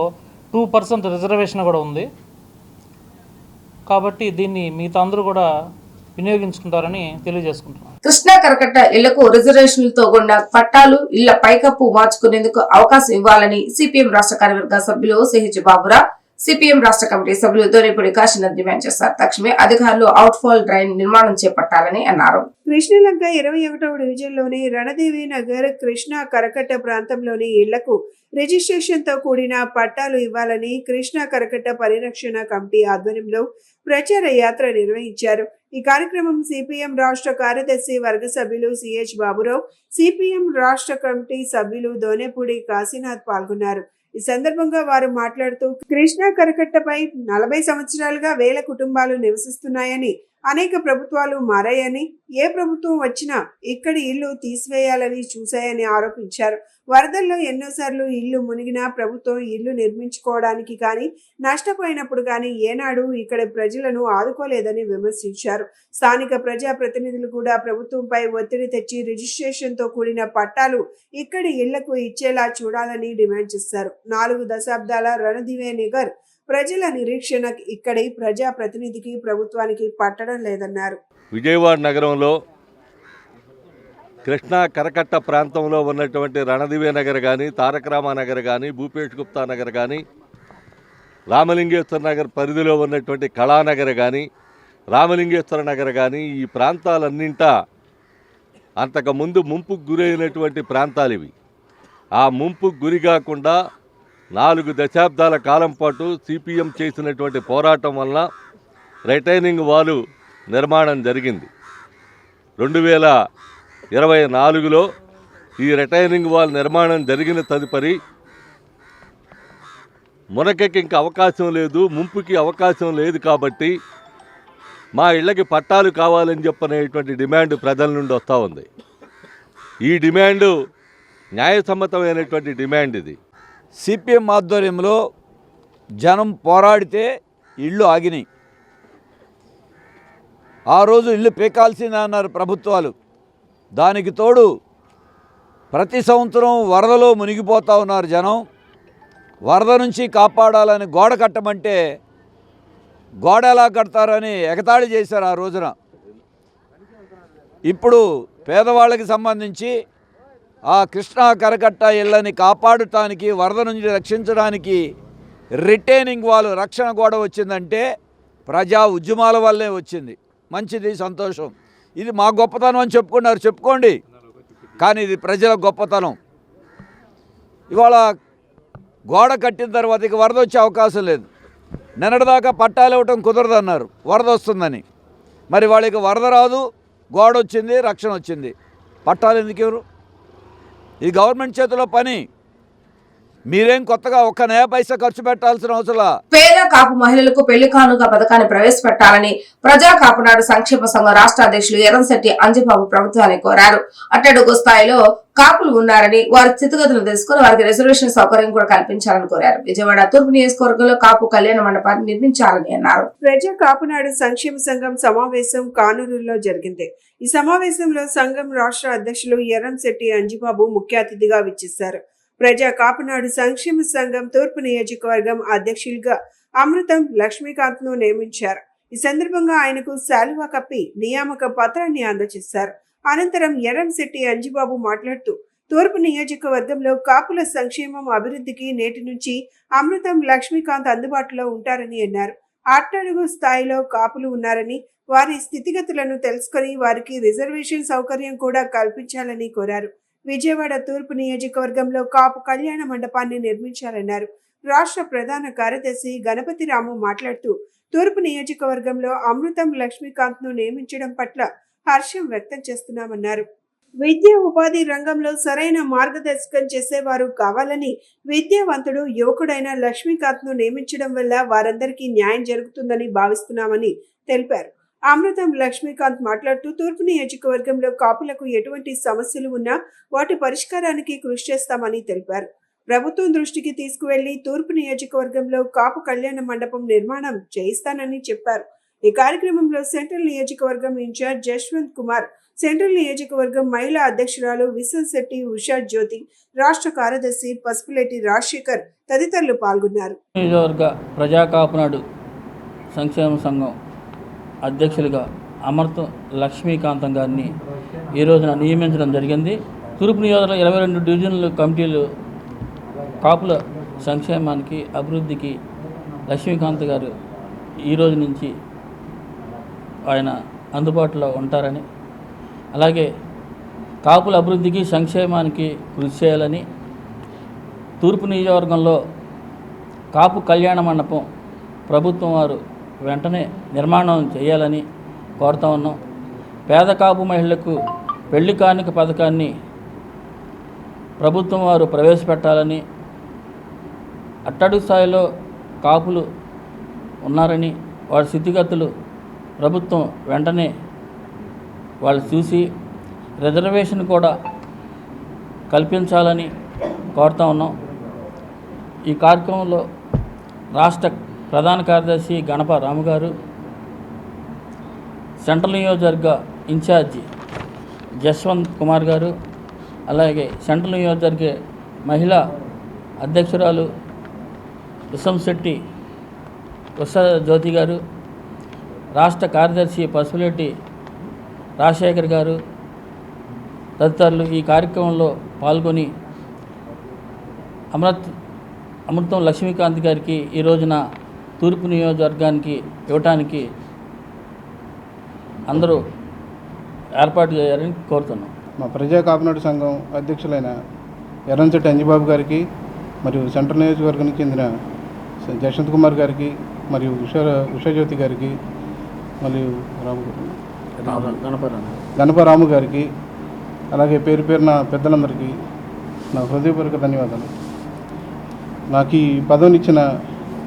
2% రిజర్వేషన్ కూడా ఉంది. కాబట్టి దీన్ని మిగతా అందరూ కూడా వినియోగించుకుంటారని తెలియజేసుకుంటున్నాను. కృష్ణా కరకట్ట ఇళ్లకు రిజర్వేషన్లతో ఉన్న పట్టాలు, ఇళ్ల పైకప్పు మార్చుకునేందుకు అవకాశం ఇవ్వాలని సిపిఎం రాష్ట్ర కార్యవర్గ సభ్యులు సిహెచ్ బాబురా, సిపిఎం రాష్ట్ర కమిటీ సభ్యులు దొరేపూడి కాశీనాథ్ డిమాండ్ చేశారు. తక్షణమే అధికారులు అవుట్ఫాల్ డ్రైన్ నిర్మాణం చేపట్టాలని అన్నారు. కృష్ణలంక 21వ డివిజన్లోని రణదేవి నగర్, కృష్ణా కరకట్ట ప్రాంతంలోని ఇళ్లకు రిజిస్ట్రేషన్తో కూడిన పట్టాలు ఇవ్వాలని కృష్ణా కరకట్ట పరిరక్షణ కమిటీ ఆధ్వర్యంలో ప్రచార యాత్ర నిర్వహించారు. ఈ కార్యక్రమం సిపిఎం రాష్ట్ర కార్యదర్శి వర్గ సభ్యులు సిహెచ్ బాబురావు, సిపిఎం రాష్ట్ర కమిటీ సభ్యులు దోనేపూడి కాశీనాథ్ పాల్గొన్నారు. ఈ సందర్భంగా వారు మాట్లాడుతూ, కృష్ణా కరకట్టపై 40 సంవత్సరాలుగా వేల కుటుంబాలు నివసిస్తున్నాయని, అనేక ప్రభుత్వాలు మారాయని, ఏ ప్రభుత్వం వచ్చినా ఇక్కడి ఇల్లు తీసివేయాలని చూశాయని ఆరోపించారు. వరదల్లో ఎన్నోసార్లు ఇల్లు మునిగినా ప్రభుత్వం ఇల్లు నిర్మించుకోవడానికి కానీ, నష్టపోయినప్పుడు కానీ ఏనాడు ఇక్కడ ప్రజలను ఆదుకోలేదని విమర్శించారు. స్థానిక ప్రజా ప్రతినిధులు కూడా ప్రభుత్వంపై ఒత్తిడి తెచ్చి రిజిస్ట్రేషన్తో కూడిన పట్టాలు ఇక్కడి ఇళ్లకు ఇచ్చేలా చూడాలని డిమాండ్ చేశారు. 4 దశాబ్దాల రణదివే నగర్ ప్రజల నిరీక్షణ ఇక్కడి ప్రజా ప్రతినిధికి ప్రభుత్వానికి పట్టడం లేదన్నారు. విజయవాడ నగరంలో కృష్ణా కరకట్ట ప్రాంతంలో ఉన్నటువంటి రణదివే నగర్ కానీ, తారకరామ నగర్ కానీ, భూపేష్ గుప్తా నగర్ కానీ, రామలింగేశ్వర నగర్ పరిధిలో ఉన్నటువంటి కళానగర్ కానీ, రామలింగేశ్వర నగర్ కానీ, ఈ ప్రాంతాలన్నింటా అంతకుముందు ముంపుకు గురైనటువంటి ప్రాంతాలు ఇవి. ఆ ముంపుకు గురి కాకుండా 4 దశాబ్దాల కాలం పాటు సిపిఎం చేసినటువంటి పోరాటం వల్ల రిటైనింగ్ వాలు నిర్మాణం జరిగింది. 2024లో ఈ రిటైనింగ్ వాల్ నిర్మాణం జరిగిన తదుపరి మునకకి ఇంకా అవకాశం లేదు, ముంపుకి అవకాశం లేదు కాబట్టి మా ఇళ్ళకి పట్టాలు కావాలని చెప్పనేటువంటి డిమాండ్ ప్రజల నుండి వస్తూ ఉంది. ఈ డిమాండు న్యాయసమ్మతమైనటువంటి డిమాండ్. ఇది సిపిఎం ఆధ్వర్యంలో జనం పోరాడితే ఇళ్ళు ఆగినాయి. ఆ రోజు ఇళ్ళు పీకాల్సిందే అన్నారు ప్రభుత్వాలు. దానికి తోడు ప్రతి సంవత్సరం వరదలో మునిగిపోతూ ఉన్నారు జనం. వరద నుంచి కాపాడాలని గోడ కట్టమంటే గోడ ఎలా కడతారని ఎగతాళి చేశారు ఆ రోజున. ఇప్పుడు పేదవాళ్ళకి సంబంధించి ఆ కృష్ణా కరకట్ట ఇళ్ళని కాపాడటానికి, వరద నుంచి రక్షించడానికి రిటైనింగ్ వాల్ రక్షణ గోడ వచ్చిందంటే ప్రజా ఉద్యమాల వల్లే వచ్చింది. మంచిది, సంతోషం. ఇది మా గొప్పతనం అని చెప్పుకున్నారు, చెప్పుకోండి. కానీ ఇది ప్రజల గొప్పతనం. ఇవాళ గోడ కట్టిన తర్వాత ఇక వరద వచ్చే అవకాశం లేదు. నిన్నటిదాకా పట్టాలు ఇవ్వటం కుదరదన్నారు, వరద వస్తుందని. మరి వాళ్ళకి వరద రాదు, గోడ వచ్చింది, రక్షణ వచ్చింది. పట్టాలు ఎందుకు ఎవరు? ఇది గవర్నమెంట్ చేతిలో పని. మీరేం కొత్తగా ఒక్క నయా పైసా ఖర్చు పెట్టాల్సిన అవసరం. పేద కాపు మహిళలకు పెళ్లి కానుక పథకాన్ని ప్రవేశపెట్టాలని ప్రజా కాపునాడు సంక్షేమ సంఘం రాష్ట్ర అధ్యక్షులు ఎర్రంశెట్టి అంజిబాబు ప్రభుత్వాన్ని కోరారు. అట్టడుగు స్థాయిలో కాపులు ఉన్నారని, వారి స్థితిగతులు తెలుసుకుని వారికి రిజర్వేషన్ సౌకర్యం కూడా కల్పించాలని కోరారు. విజయవాడ తూర్పు నియోజకవర్గంలో కాపు కళ్యాణ మండపాన్ని నిర్మించాలని అన్నారు. ప్రజా కాపునాడు సంక్షేమ సంఘం సమావేశం కానూరులో జరిగింది. ఈ సమావేశంలో సంఘం రాష్ట్ర అధ్యక్షులు ఎర్రంశెట్టి అంజిబాబు ముఖ్య అతిథిగా విచ్చేశారు. ప్రజా కాపునాడు సంక్షేమ సంఘం తూర్పు నియోజకవర్గం అధ్యక్షులుగా అమృతం లక్ష్మీకాంత్ ను నియమించారు. ఈ సందర్భంగా ఆయనకు శాలువా కప్పి నియామక పత్రాన్ని అందజేశారు. అనంతరం ఎర్రంశెట్టి అంజిబాబు మాట్లాడుతూ తూర్పు నియోజకవర్గంలో కాపుల సంక్షేమం అభివృద్ధికి నేటి నుంచి అమృతం లక్ష్మీకాంత్ అందుబాటులో ఉంటారని అన్నారు. అట్టడుగు స్థాయిలో కాపులు ఉన్నారని, వారి స్థితిగతులను తెలుసుకుని వారికి రిజర్వేషన్ సౌకర్యం కూడా కల్పించాలని కోరారు. విజయవాడ తూర్పు నియోజకవర్గంలో కాపు కళ్యాణ మండపాన్ని నిర్మించాలన్నారు. రాష్ట్ర ప్రధాన కార్యదర్శి గణపతి రాము మాట్లాడుతూ తూర్పు నియోజకవర్గంలో అమృతం లక్ష్మీకాంత్ ను నియమించడం పట్ల హర్షం వ్యక్తం చేస్తున్నామన్నారు. విద్యా ఉపాధి రంగంలో సరైన మార్గదర్శకం చేసేవారు కావాలని, విద్యావంతుడు యువకుడైన లక్ష్మీకాంత్ ను నియమించడం వల్ల వారందరికీ న్యాయం జరుగుతుందని భావిస్తున్నామని తెలిపారు. అమృతం లక్ష్మీకాంత్ మాట్లాడుతూ తూర్పు నియోజకవర్గంలో కాపులకు ఎటువంటి సమస్యలు ఉన్నా వాటి పరిష్కారానికి కృషి చేస్తామని తెలిపారు. ప్రభుత్వం దృష్టికి తీసుకువెళ్లి తూర్పు నియోజకవర్గంలో కాపు కళ్యాణ మండపం నిర్మాణం చేయిస్తానని చెప్పారు. ఈ కార్యక్రమంలో సెంట్రల్ నియోజకవర్గం ఇన్ఛార్జ్ జశ్వంత్ కుమార్, సెంట్రల్ నియోజకవర్గం మహిళా అధ్యక్షురాలు విశ్వశెట్టి ఉషా జ్యోతి, రాష్ట్ర కార్యదర్శి పసుపులేటి రాజశేఖర్ తదితరులు పాల్గొన్నారు. నియోజకవర్గ ప్రజా కాపునాడు సంక్షేమ సంఘం అధ్యక్షులుగా అమృతం లక్ష్మీకాంతం గారిని ఈ రోజున నియమించడం జరిగింది. తూర్పు నియోజకవర్గంలో 22 డివిజన్ల కమిటీలు కాపుల సంక్షేమానికి అభివృద్ధికి లక్ష్మీకాంత్ గారు ఈ రోజు నుంచి ఆయన అందుబాటులో ఉంటారని, అలాగే కాపుల అభివృద్ధికి సంక్షేమానికి కృషి చేయాలని, తూర్పు నియోజకవర్గంలో కాపు కళ్యాణ మండపం ప్రభుత్వం వారు వెంటనే నిర్మాణం చేయాలని కోరుతా ఉన్నాం. పేద కాపు మహిళలకు పెళ్లి కానుక పథకాన్ని ప్రభుత్వం వారు ప్రవేశపెట్టాలని, అట్టడుగు స్థాయిలో కాపులు ఉన్నారని, వారి స్థితిగతులు ప్రభుత్వం వెంటనే వాళ్ళు చూసి రిజర్వేషన్ కూడా కల్పించాలని కోరుతా ఉన్నాం. ఈ కార్యక్రమంలో రాష్ట్ర ప్రధాన కార్యదర్శి గణప రాము గారు, సెంట్రల్ నియోజకవర్గ ఇన్ఛార్జి జశ్వంత్ కుమార్ గారు, అలాగే సెంట్రల్ నియోజకవర్గ మహిళా అధ్యక్షురాలు విశ్వంశెట్టి ఉషా జ్యోతి గారు, రాష్ట్ర కార్యదర్శి పసుపులేటి రాజశేఖర్ గారు తదితరులు ఈ కార్యక్రమంలో పాల్గొని అమృతం లక్ష్మీకాంత్ గారికి ఈ రోజున తూర్పు నియోజకవర్గానికి ఇవ్వటానికి అందరూ ఏర్పాటు చేయాలని కోరుతున్నాం. మా ప్రజా కాపునాడు సంఘం అధ్యక్షులైన ఎర్రంశెట్టి అంజిబాబు గారికి, మరియు సెంట్రల్ నియోజకవర్గానికి చెందిన జశ్వంత్ కుమార్ గారికి, మరియు ఉషాజ్యోతి గారికి, మరియు గణపరావు గణపరాము గారికి, అలాగే పేరు పేరున పెద్దలందరికీ నా హృదయపూర్వక ధన్యవాదాలు. నాకు ఈ పదవినిచ్చిన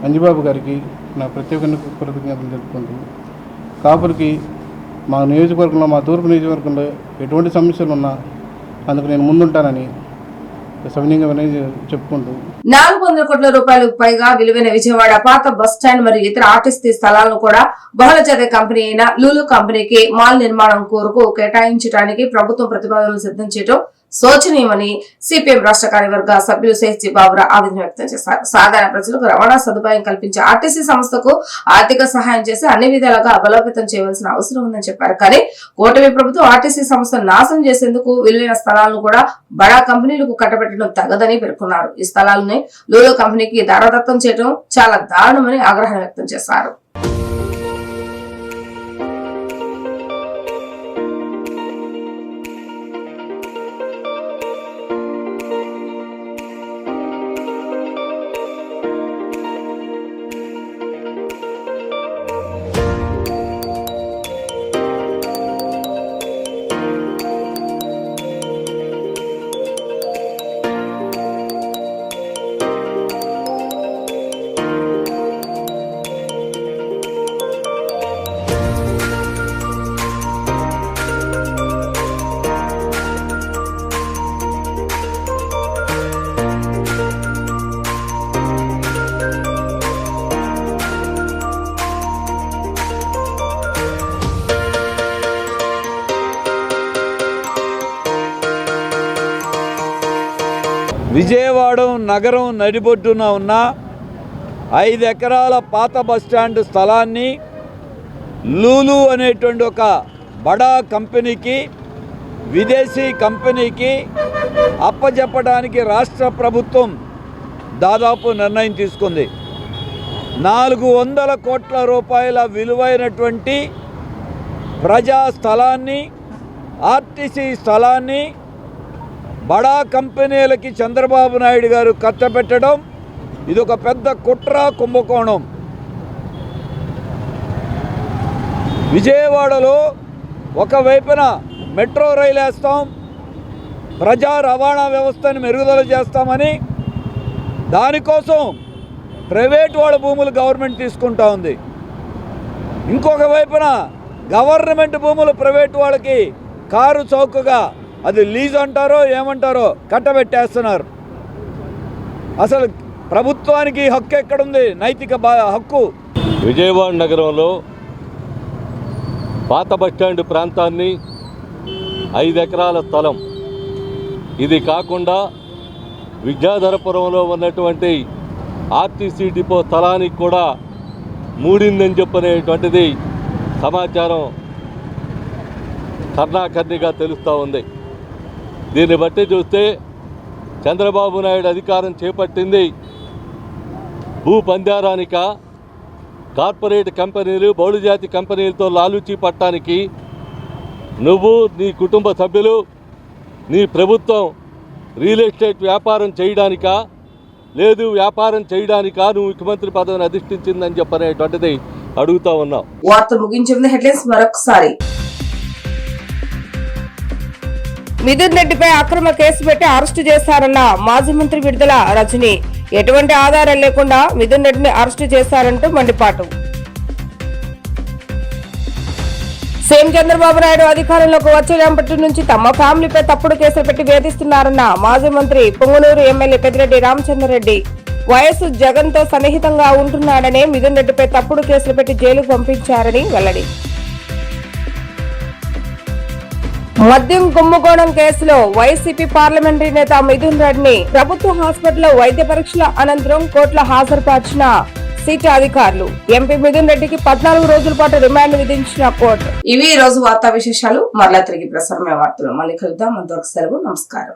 అంజిబాబు గారికి నా ప్రత్యేక కృతజ్ఞతలు తెలుపుకుంటూ, కాపులకి మా నియోజకవర్గంలో, మా తూర్పు నియోజకవర్గంలో ఎటువంటి సమస్యలు ఉన్నా అందుకు నేను ముందుంటానని సవినీయంగా చెప్పుకుంటూ 400 కోట్ల రూపాయలకు పైగా విలువైన విజయవాడ పాత బస్టాండ్ మరియు ఇతర ఆర్టీసీ స్థలాలను కూడా బహుళజాతి కంపెనీ అయిన లూలు కంపెనీకి మాల్ నిర్మాణం కోరుకు కేటాయించడానికి ప్రభుత్వం ప్రతిపాదనలు సిద్ధం చేయడం శోచనీయమని సిపిఎం రాష్ట్ర కార్యవర్గ సభ్యులు శేష్ బాబురా ఆవేదన వ్యక్తం చేశారు. సాధారణ ప్రజలకు రవాణా సదుపాయం కల్పించే ఆర్టీసీ సంస్థకు ఆర్థిక సహాయం చేసి అన్ని విధాలుగా బలోపేతం చేయవలసిన అవసరం ఉందని చెప్పారు. కానీ కూటమి ప్రభుత్వం ఆర్టీసీ సంస్థను నాశనం చేసేందుకు విలువైన స్థలాలను కూడా బడా కంపెనీలకు కట్టబెట్టడం తగదని పేర్కొన్నారు. ఈ స్థలాలని లూలో కంపెనీకి దారదత్తం చేయడం చాలా దారుణమని ఆగ్రహం వ్యక్తం చేశారు. విజయవాడ నగరం నడిబొడ్డున ఉన్న 5 ఎకరాల పాత బస్టాండ్ స్థలాన్ని లూలు అనేటువంటి ఒక బడా కంపెనీకి, విదేశీ కంపెనీకి అప్పజెప్పడానికి రాష్ట్ర ప్రభుత్వం దాదాపు నిర్ణయం తీసుకుంది. 400 కోట్ల రూపాయల విలువైనటువంటి ప్రజా స్థలాన్ని, ఆర్టీసీ స్థలాన్ని బడా కంపెనీలకి చంద్రబాబు నాయుడు గారు కట్టబెట్టడం ఇది ఒక పెద్ద కుట్ర, కుంభకోణం. విజయవాడలో ఒకవైపున మెట్రో రైలు వేస్తాం, ప్రజా రవాణా వ్యవస్థను మెరుగుదల చేస్తామని, దానికోసం ప్రైవేట్ వాళ్ళ భూములు గవర్నమెంట్ తీసుకుంటా ఉంది. ఇంకొక వైపున గవర్నమెంట్ భూములు ప్రైవేట్ వాళ్ళకి కారు చౌకగా, అది లీజ్ అంటారో ఏమంటారో, కట్టబెట్టేస్తున్నారు. అసలు ప్రభుత్వానికి హక్కు ఎక్కడుంది? నైతిక హక్కు. విజయవాడ నగరంలో పాత బస్టాండ్ ప్రాంతాన్ని 5 ఎకరాల స్థలం, ఇది కాకుండా విద్యాధరపురంలో ఉన్నటువంటి ఆర్టీసీ డిపో స్థలానికి కూడా మూడిందని చెప్పనేటువంటిది సమాచారం కర్ణాకర్ణిగా తెలుస్తూ ఉంది. దీన్ని బట్టి చూస్తే చంద్రబాబు నాయుడు అధికారం చేపట్టింది భూ పందారానిక, కార్పొరేట్ కంపెనీలు, బహుళజాతి కంపెనీలతో లాలూచీ పట్టడానికి, నువ్వు, నీ కుటుంబ సభ్యులు, నీ ప్రభుత్వం రియల్ ఎస్టేట్ వ్యాపారం చేయడానికా, లేదు వ్యాపారం చేయడానికా నువ్వు ముఖ్యమంత్రి పదవిని అధిష్ఠించిందని చెప్పనేటువంటిది అడుగుతా ఉన్నావు. వార్తలు ముగించే హెడ్లైన్స్ మరొకసారి. మిథున్ రెడ్డిపై అక్రమ కేసు పెట్టి అరెస్టు చేశారన్న మాజీ మంత్రి విడుదల రజని. ఎటువంటి ఆధారం లేకుండా మిథున్ రెడ్డిని అరెస్టు చేశారంటూ మండిపాటు. సీఎం చంద్రబాబు నాయుడు అధికారంలోకి వచ్చేటప్పటి నుంచి తమ ఫ్యామిలీపై తప్పుడు కేసులు పెట్టి వేధిస్తున్నారన్న మాజీ మంత్రి పొంగునూరు ఎమ్మెల్యే పెద్దిరెడ్డి రామచంద్రరెడ్డి. వైఎస్ జగన్ తో సన్నిహితంగా ఉంటున్నాడనే మిథున్ రెడ్డిపై తప్పుడు కేసులు పెట్టి జైలుకు పంపించారని వెల్లడి. మద్యం కుంభకోణం కేసులో వైసీపీ పార్లమెంటరీ నేత మిథున్ రెడ్డిని ప్రభుత్వ హాస్పిటల్లో వైద్య పరీక్షల అనంతరం కోర్టులో హాజరుపరిచిన సిట్ అధికారులు. ఎంపీ మిథున్ రెడ్డికి 14 రోజుల పాటు రిమాండ్ విధించిన కోర్టు. ఇవి ఈ రోజు వార్తా విశేషాలు. మరలా తిరిగి ప్రసారమైన వార్తలు మళ్ళీ కలుద్దాం. అంతవరకు సెలవు. నమస్కారం.